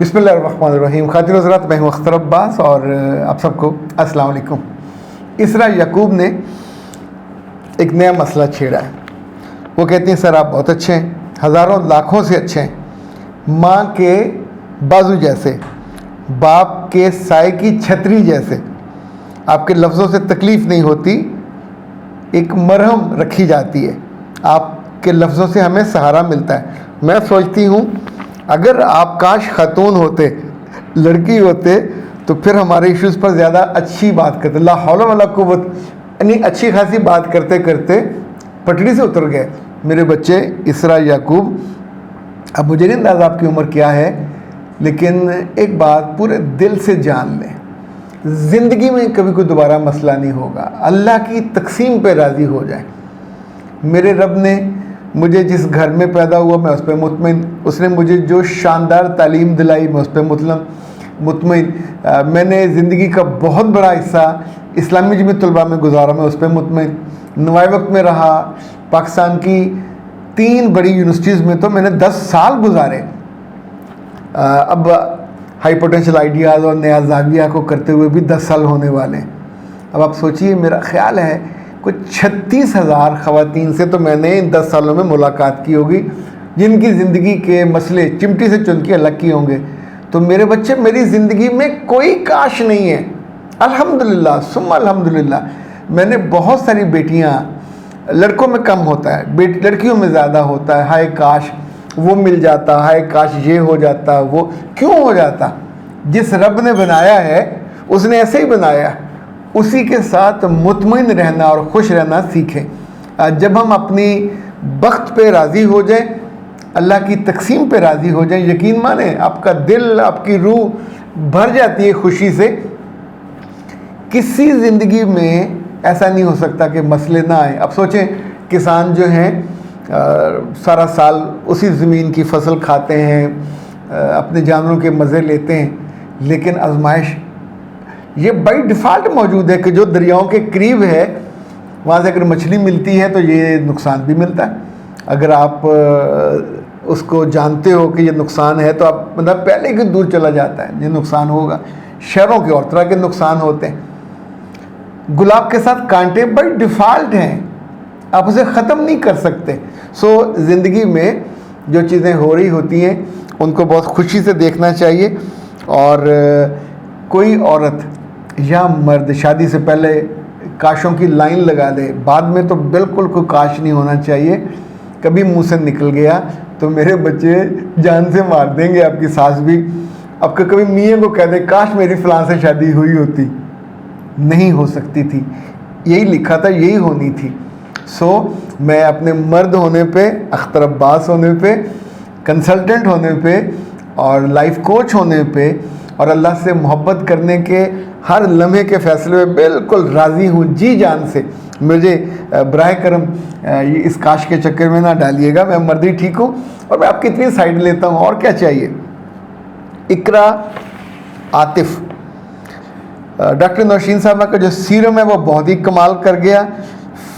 बिस्मिल्लाहिर्रहमानिर्रहीम। खातिन हज़रात, मैं हूँ अख्तर अब्बास और आप सबको अस्सलाम वालेकुम। इसरा याकूब ने एक नया मसला छेड़ा है। वो कहती हैं सर आप बहुत अच्छे हैं, हज़ारों लाखों से अच्छे हैं, माँ के बाजू जैसे, बाप के साए की छतरी जैसे, आपके लफ्ज़ों से तकलीफ़ नहीं होती, एक मरहम रखी जाती है, आपके लफ्ज़ों से हमें सहारा मिलता है। मैं सोचती हूँ अगर आप काश ख़तून होते, लड़की होते, तो फिर हमारे इश्यूज़ पर ज़्यादा अच्छी बात करते। ला हौला वला कुव्वत, यानी अच्छी खासी बात करते करते पटड़ी से उतर गए मेरे बच्चे इसरा याकूब। अब मुझे नहीं अंदाज़ा आपकी उम्र क्या है, लेकिन एक बात पूरे दिल से जान लें, ज़िंदगी में कभी कोई दोबारा मसला नहीं होगा। अल्लाह की तकसीम पे राज़ी हो जाए। मेरे रब ने मुझे जिस घर में पैदा हुआ मैं उस पर मुतमिन, उसने मुझे जो शानदार तालीम दिलाई मैं उस पर मुतमिन, मैंने ज़िंदगी का बहुत बड़ा हिस्सा इस्लामी जमीयत तलबा में गुजारा मैं उस पर मुतमिन, नवाए वक्त में रहा, पाकिस्तान की 3 बड़ी यूनिवर्सिटीज़ में तो मैंने 10 साल गुजारे। अब हाई पोटेंशियल आइडियाज़ और नया जाविया को करते हुए भी 10 साल होने वाले हैं। अब आप सोचिए, मेरा ख्याल है कुछ 36,000 ख़वातीन से तो मैंने इन 10 सालों में मुलाकात की होगी, जिनकी ज़िंदगी के मसले चिमटी से चुन के अलग किए होंगे। तो मेरे बच्चे, मेरी ज़िंदगी में कोई काश नहीं है, अल्हम्दुलिल्लाह सुम्मा अल्हम्दुलिल्लाह। मैंने बहुत सारी बेटियां, लड़कों में कम होता है, लड़कियों में ज़्यादा होता है, हाय काश वो मिल जाता, हाय काश ये हो जाता। वो क्यों हो जाता? जिस रब ने बनाया है उसने ऐसे ही बनाया, उसी के साथ मुतमिन रहना और खुश रहना सीखें। जब हम अपनी बख्त पे राज़ी हो जाएं, अल्लाह की तकसीम पे राज़ी हो जाएं, यकीन माने आपका दिल, आपकी रूह भर जाती है खुशी से। किसी ज़िंदगी में ऐसा नहीं हो सकता कि मसले ना आए। अब सोचें, किसान जो हैं सारा साल उसी ज़मीन की फसल खाते हैं, अपने जानवरों के मज़े लेते हैं, लेकिन आजमाइश ये बाई डिफ़ॉल्ट मौजूद है कि जो दरियाओं के करीब है वहाँ से अगर मछली मिलती है तो ये नुकसान भी मिलता है। अगर आप उसको जानते हो कि ये नुकसान है तो आप मतलब पहले ही दूर चला जाता है, ये नुकसान होगा। शहरों के और तरह के नुकसान होते हैं। गुलाब के साथ कांटे बाई डिफ़ॉल्ट हैं, आप उसे ख़त्म नहीं कर सकते। सो ज़िंदगी में जो चीज़ें हो रही होती हैं उनको बहुत खुशी से देखना चाहिए। और कोई औरत या मर्द शादी से पहले काशों की लाइन लगा दे, बाद में तो बिल्कुल कोई काश नहीं होना चाहिए। कभी मुंह से निकल गया तो मेरे बच्चे जान से मार देंगे। आपकी सास भी आपके कभी मियाँ को कह दे काश मेरी फ़लाँ से शादी हुई होती, नहीं हो सकती थी, यही लिखा था, यही होनी थी। सो मैं अपने मर्द होने पे, अख्तर अब्बास होने पे, कंसल्टेंट होने पे और लाइफ कोच होने पे और अल्लाह से मोहब्बत करने के हर लम्हे के फ़ैसले में बिल्कुल राज़ी हूँ, जी जान से। मुझे बराए करम ये इस काश के चक्कर में ना डालिएगा। मैं मर्दी ठीक हूँ और मैं आपकी इतनी साइड लेता हूँ, और क्या चाहिए। इकरा आतिफ़, डॉक्टर नौशीन साहबा का जो सीरम है वो बहुत ही कमाल कर गया।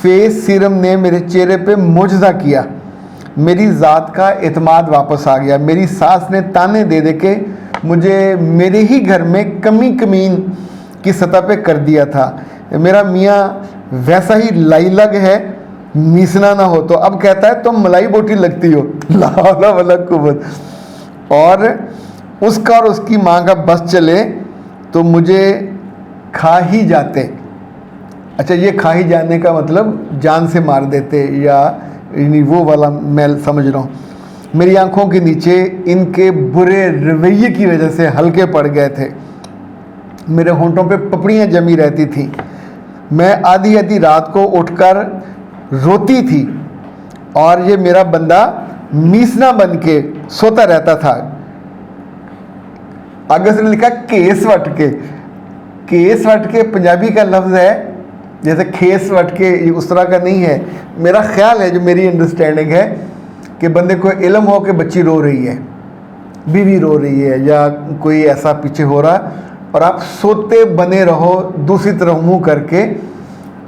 फेस सीरम ने मेरे चेहरे पे मुजज़ा किया, मेरी ज़ात का एतमाद वापस आ गया। मेरी सास ने ताने दे दे के मुझे मेरे ही घर में कमी कमीन की सतह पे कर दिया था। मेरा मियाँ वैसा ही लाइलग है, मीसना ना हो तो। अब कहता है तुम मलाई बोटी लगती हो, ला हौला वला कुव्वत। और उसका और उसकी माँ का बस चले तो मुझे खा ही जाते। अच्छा, ये खा ही जाने का मतलब जान से मार देते, या वो वाला मैं समझ रहा हूँ। मेरी आंखों के नीचे इनके बुरे रवैये की वजह से हल्के पड़ गए थे, मेरे होंठों पे पपड़ियाँ जमी रहती थी, मैं आधी आधी रात को उठकर रोती थी और ये मेरा बंदा मीसना बन के सोता रहता था। आगे से लिखा केस वट के। केस वट के पंजाबी का लफ्ज़ है, जैसे खेस वट के, उस तरह का नहीं है। मेरा ख्याल है, जो मेरी अंडरस्टैंडिंग है, कि बंदे को इल्म हो कि बच्ची रो रही है, बीवी रो रही है, या कोई ऐसा पीछे हो रहा, और आप सोते बने रहो दूसरी तरफ मुंह करके,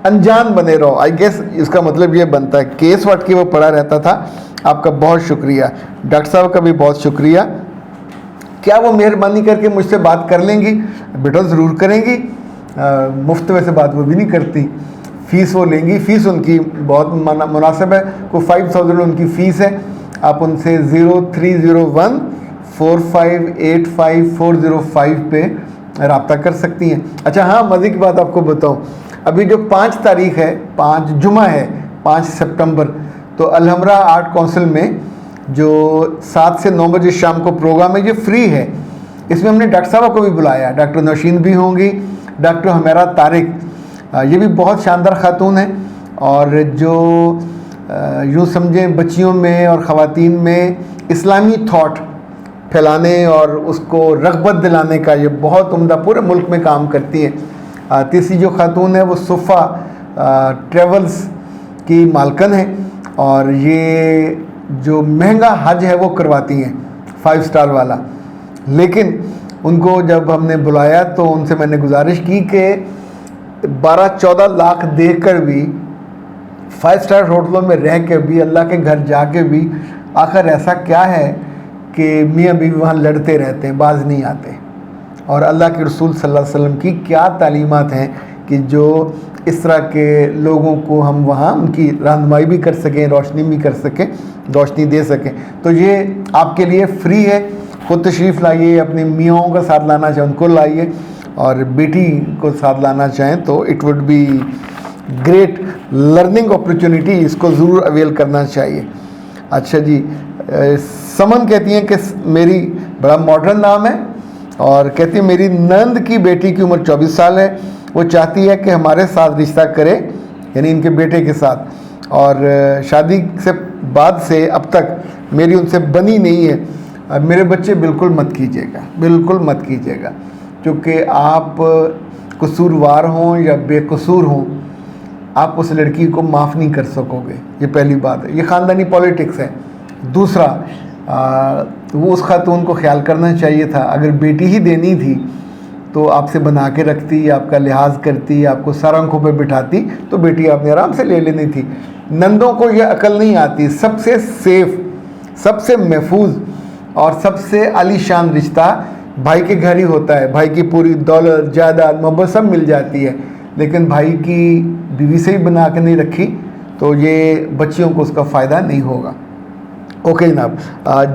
अनजान बने रहो। आई गेस इसका मतलब ये बनता है। केस वट के वो पड़ा रहता था। आपका बहुत शुक्रिया, डॉक्टर साहब का भी बहुत शुक्रिया। کیا وہ مہربانی کر کے مجھ سے بات کر لیں گی؟ بیٹا ضرور کریں گی، مفت ویسے بات وہ بھی نہیں کرتی، فیس وہ لیں گی، فیس ان کی بہت مناسب ہے، کوئی 5000 ان کی فیس ہے. آپ ان سے 030145854005 پہ رابطہ کر سکتی ہیں. اچھا ہاں، مزے کی بات آپ کو بتاؤں، ابھی جو 5 تاریخ ہے، 5 جمعہ ہے، 5 سپٹمبر، تو الحمرا آرٹ کونسل میں جو 7 سے 9 بجے شام کو پروگرام ہے، یہ فری ہے. اس میں ہم نے ڈاکٹر صاحبہ کو بھی بلایا، ڈاکٹر نوشین بھی ہوں گی، ڈاکٹر ہمیرا طارق، یہ بھی بہت شاندار خاتون ہیں، اور جو یوں سمجھیں بچیوں میں اور خواتین میں اسلامی تھاٹ پھیلانے اور اس کو رغبت دلانے کا یہ بہت عمدہ پورے ملک میں کام کرتی ہیں. تیسری جو خاتون ہے وہ صفا ٹریولز کی مالکن ہیں، اور یہ جو مہنگا حج ہے وہ کرواتی ہیں 5 اسٹار والا. لیکن ان کو جب ہم نے بلایا تو ان سے میں نے گزارش کی کہ 12-14 لاکھ دے کر بھی 5 اسٹار ہوٹلوں میں رہ کے بھی اللہ کے گھر جا کے بھی آخر ایسا کیا ہے کہ میاں بیوی وہاں لڑتے رہتے ہیں، باز نہیں آتے. اور اللہ کے رسول صلی اللہ علیہ وسلم کی کیا تعلیمات ہیں کہ جو اس طرح کے لوگوں کو ہم وہاں ان کی رہنمائی بھی کر سکیں، روشنی بھی کر سکیں، روشنی دے سکیں. تو یہ آپ کے لیے فری ہے، خود تشریف لائیے، اپنے میاں کا ساتھ لانا چاہیں ان کو لائیے، اور بیٹی کو ساتھ لانا چاہیں تو it would be great learning opportunity, اس کو ضرور اویل کرنا چاہیے. اچھا جی، سمن کہتی ہیں کہ میری بڑا ماڈرن نام ہے، اور کہتی ہیں میری نند کی بیٹی کی عمر 24 سال ہے، وہ چاہتی ہے کہ ہمارے ساتھ رشتہ کرے، یعنی ان کے بیٹے کے ساتھ، اور شادی سے بعد سے اب تک میری ان سے بنی نہیں ہے. میرے بچے بالکل مت کیجیے گا، بالکل مت کیجیے گا، کیونکہ آپ قصوروار ہوں یا بے قصور ہوں، آپ اس لڑکی کو معاف نہیں کر سکو گے. یہ پہلی بات ہے، یہ خاندانی پالیٹکس ہے. دوسرا، وہ اس خاتون کو خیال کرنا چاہیے تھا، اگر بیٹی ہی دینی تھی تو آپ سے بنا کے رکھتی، آپ کا لحاظ کرتی، آپ کو سر آنکھوں پہ بٹھاتی، تو بیٹی آپ نے آرام سے لے لینی تھی. نندوں کو یہ عقل نہیں آتی. سب سے سیف، سب سے محفوظ اور سب سے عالی شان رشتہ بھائی کے گھر ہی ہوتا ہے. بھائی کی پوری دولت، جائیداد، محبت سب مل جاتی ہے، لیکن بھائی کی بیوی سے ہی بنا کے نہیں رکھی تو یہ بچیوں کو اس کا فائدہ نہیں ہوگا. اوکے جناب،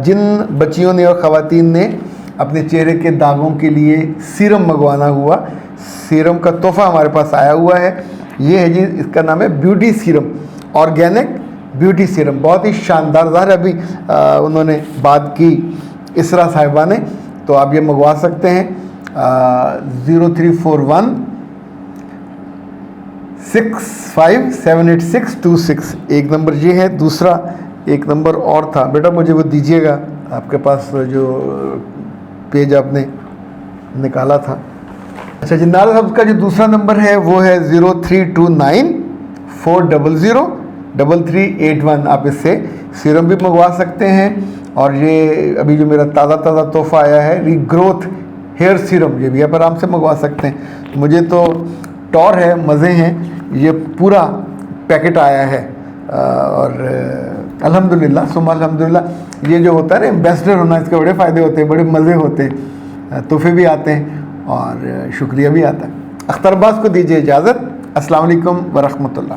جن بچیوں نے اور خواتین نے اپنے چہرے کے داغوں کے لیے سیرم منگوانا ہوا، سیرم کا تحفہ ہمارے پاس آیا ہوا ہے. یہ ہے جی، اس کا نام ہے beauty serum, organic beauty serum, بہت ہی شاندار. ظاہر ابھی انہوں نے بات کی اسرا صاحبہ نے، تو آپ یہ منگوا سکتے ہیں. 0341657826 ایک نمبر یہ ہے. دوسرا ایک نمبر اور تھا، بیٹا مجھے وہ دیجیے گا، آپ کے پاس جو پیج آپ نے نکالا تھا. اچھا جی، نالا صاحب کا جو دوسرا نمبر ہے وہ ہے 0329403381. آپ اس سے سیرم بھی منگوا سکتے ہیں. اور یہ ابھی جو میرا تازہ تحفہ آیا ہے ری گروتھ ہیئر سیرم، یہ بھی آپ آرام سے منگوا سکتے ہیں. مجھے تو ٹور ہے، مزے ہیں، یہ پورا پیکٹ آیا ہے. اور الحمدللہ ثم الحمدللہ، یہ جو ہوتا ہے نا ایمبیسڈر ہونا، اس کے بڑے فائدے ہوتے ہیں، بڑے مزے ہوتے ہیں، تحفے بھی آتے ہیں اور شکریہ بھی آتا ہے. اختر عباس کو دیجیے اجازت. السلام علیکم ورحمۃ اللہ.